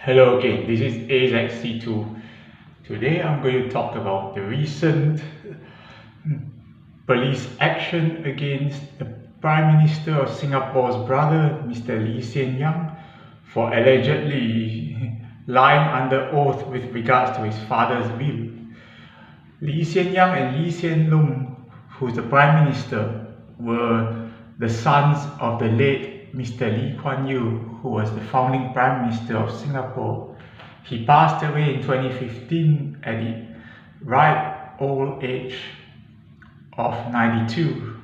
Hello again, this is AZC2. Today I'm going to talk about the recent police action against the Prime Minister of Singapore's brother, Mr. Lee Hsien Yang, for allegedly lying under oath with regards to his father's will. Lee Hsien Yang and Lee Hsien Loong, who's the Prime Minister, were the sons of the late Mr. Lee Kuan who was the founding Prime Minister of Singapore. He passed away in 2015 at the ripe old age of 92.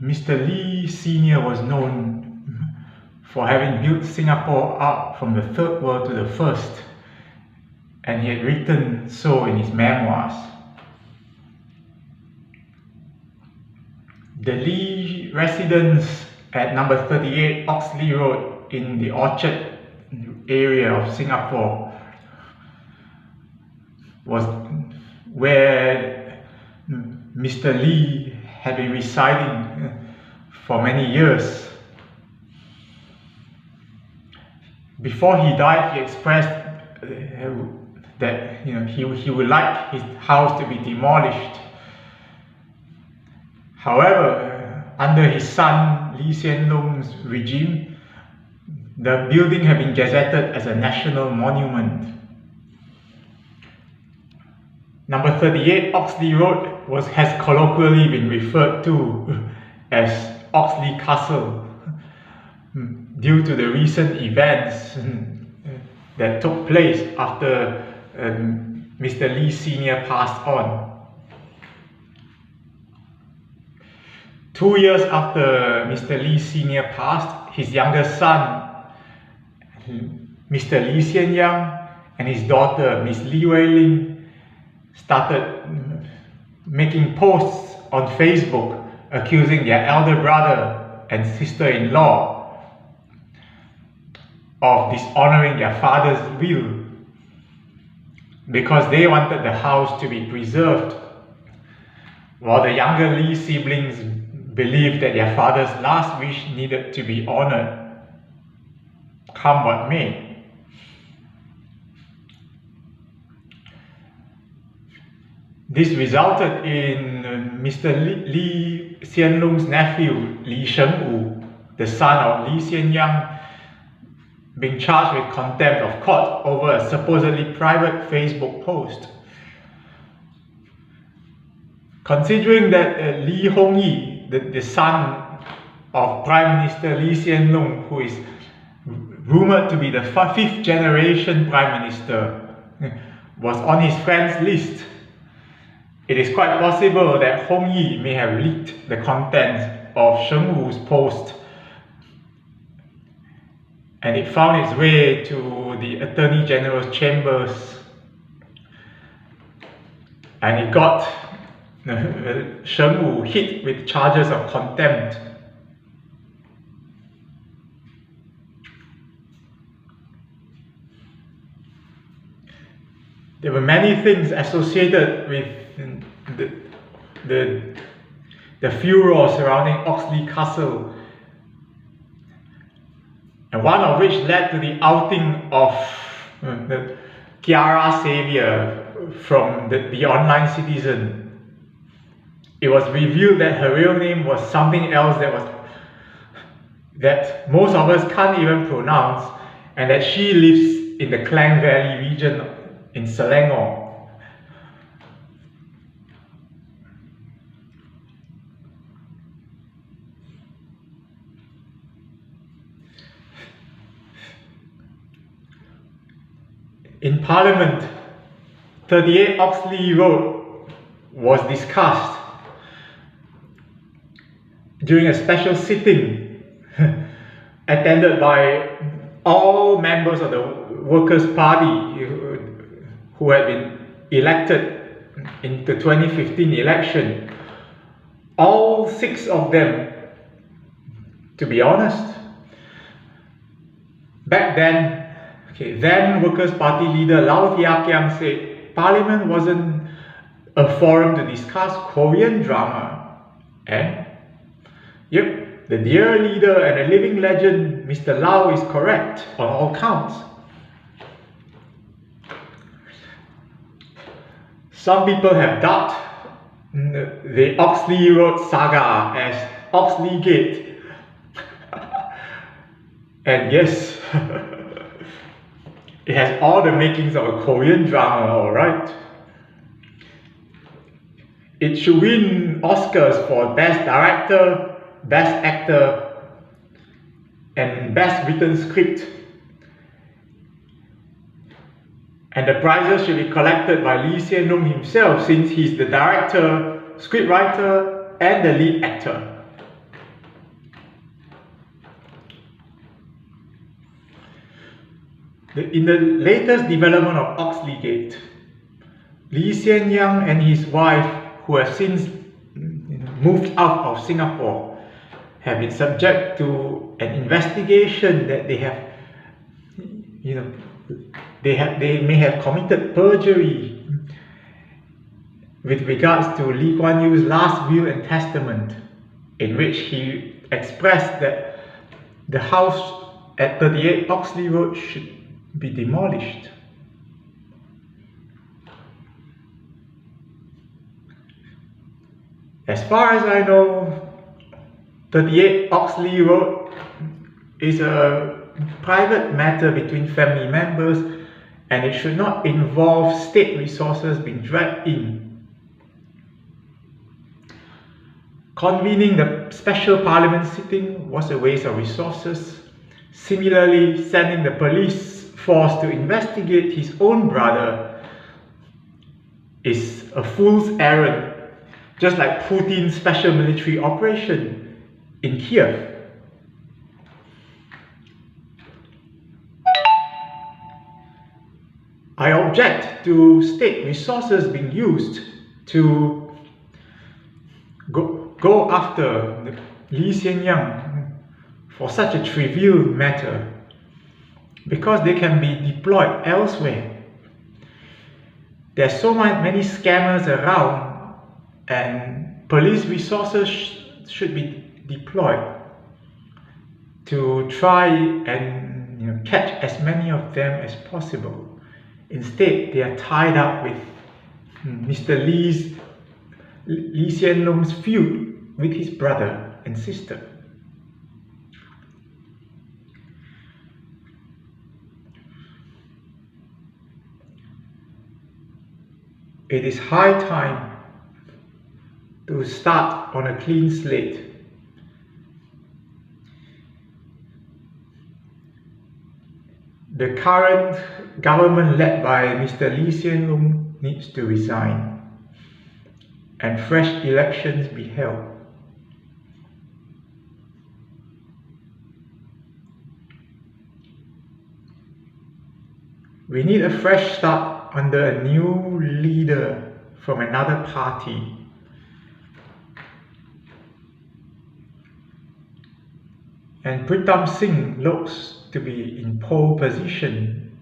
Mr. Lee Sr. was known for having built Singapore up from the third world to the first, and he had written so in his memoirs. The Lee residence at number 38 Oxley Road in the Orchard area of Singapore was where Mr. Lee had been residing for many years. Before he died, he expressed that he would like his house to be demolished. However, under his son Lee Hsien Loong's regime, the building had been gazetted as a national monument. Number 38 Oxley Road has colloquially been referred to as Oxley Castle due to the recent events that took place after Mr. Lee Sr. passed on. 2 years after Mr. Lee Sr. passed, his younger son, Mr. Lee Hsien Yang, and his daughter, Miss Lee Wei Ling, started making posts on Facebook accusing their elder brother and sister-in-law of dishonoring their father's will because they wanted the house to be preserved, while the younger Lee siblings believed that their father's last wish needed to be honored, come what may. This resulted in Mr. Lee Hsien Loong's nephew, Lee Sheng-wu, the son of Lee Hsien Yang, being charged with contempt of court over a supposedly private Facebook post. Considering that Lee Hong-yi, the son of Prime Minister Lee Hsien Loong, who is rumored to be the fifth generation Prime Minister, was on his friends list, it is quite possible that Hong-yi may have leaked the contents of Sheng-wu's post, and it found its way to the Attorney General's chambers, and it got Sheng-wu hit with charges of contempt. There were many things associated with the furor surrounding Oxley Castle, and one of which led to the outing of the Kiara Xavier from the online citizen. It was revealed that her real name was something else that most of us can't even pronounce, and that she lives in the Klang Valley region in Selangor. In Parliament, 38 Oxley Road was discussed during a special sitting attended by all members of the Workers' Party who had been elected in the 2015 election. All 6 of them, to be honest, back then, then Workers' Party leader Lau Tia Kiang said Parliament wasn't a forum to discuss Korean drama. And yep, The dear leader and a living legend, Mr. Lau, is correct on all counts. Some people have dubbed the Oxley Road saga as Oxley Gate. And yes, it has all the makings of a Korean drama, alright. It should win Oscars for Best Director, Best Actor, and Best Written Script. And the prizes should be collected by Lee Hsien Yang himself, since he's the director, scriptwriter, and the lead actor. In the latest development of Oxley Gate, Lee Hsien Yang and his wife, who have since moved out of Singapore, have been subject to an investigation that they may have committed perjury with regards to Lee Kuan Yew's last will and testament, in which he expressed that the house at 38 Oxley Road should be demolished. As far as I know, 38 Oxley Road is a private matter between family members, and it should not involve state resources being dragged in. Convening the special parliament sitting was a waste of resources. Similarly, sending the police force to investigate his own brother is a fool's errand, just like Putin's special military operation in Kiev. I object to state resources being used to go after Lee Hsien Yang for such a trivial matter, because they can be deployed elsewhere. There's so many scammers around, and police resources should be deployed to try and catch as many of them as possible. Instead, they are tied up with Mr. Lee Hsien Yang's feud with his brother and sister. It is high time to start on a clean slate. The current government led by Mr. Lee Hsien Yang needs to resign and fresh elections be held. We need a fresh start under a new leader from another party. And Pritam Singh looks to be in pole position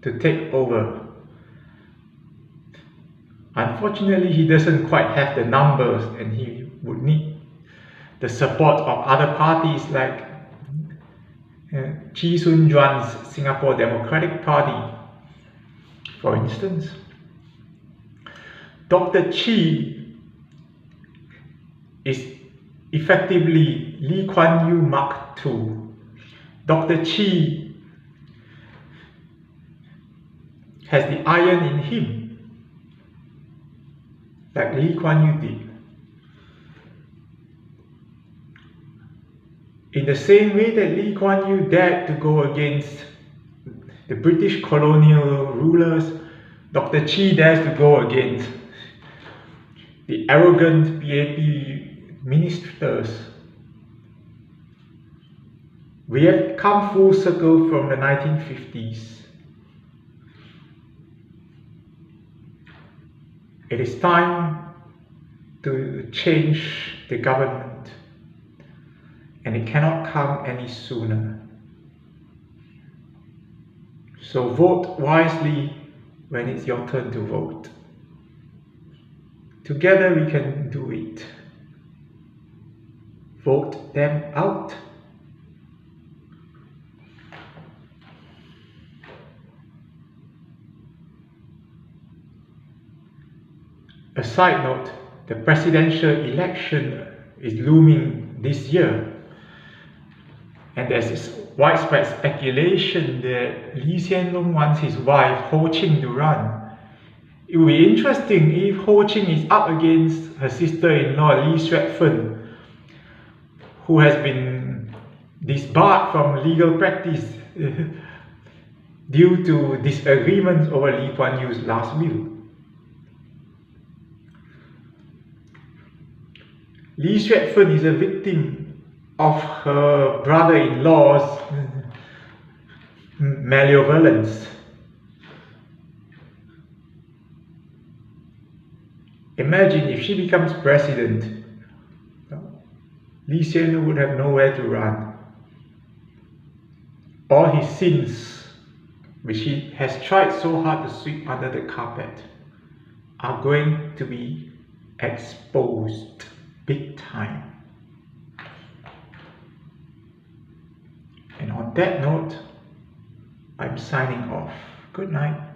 to take over. Unfortunately, he doesn't quite have the numbers, and he would need the support of other parties like Chee Soon-juan's Singapore Democratic Party, for instance. Dr. Chee is effectively Lee Kuan Yew Mark II. Dr. Chee has the iron in him, like Lee Kuan Yew did. In the same way that Lee Kuan Yew dared to go against the British colonial rulers, Dr. Chee dares to go against the arrogant PAP ministers. We have come full circle from the 1950s. It is time to change the government, and it cannot come any sooner. So vote wisely when it's your turn to vote. Together we can do it. vote them out. A side note, the presidential election is looming this year, and there's this widespread speculation that Lee Hsien Yang wants his wife Ho Ching to run. It will be interesting if Ho Ching is up against her sister-in-law Lee Hsien, who has been disbarred from legal practice due to disagreements over Lee Kuan Yew's last will. Lee Hsien is a victim of her brother-in-law's malevolence. Imagine if she becomes president, Lee Hsien Yang would have nowhere to run. All his sins, which he has tried so hard to sweep under the carpet, are going to be exposed big time. And on that note, I'm signing off. Good night.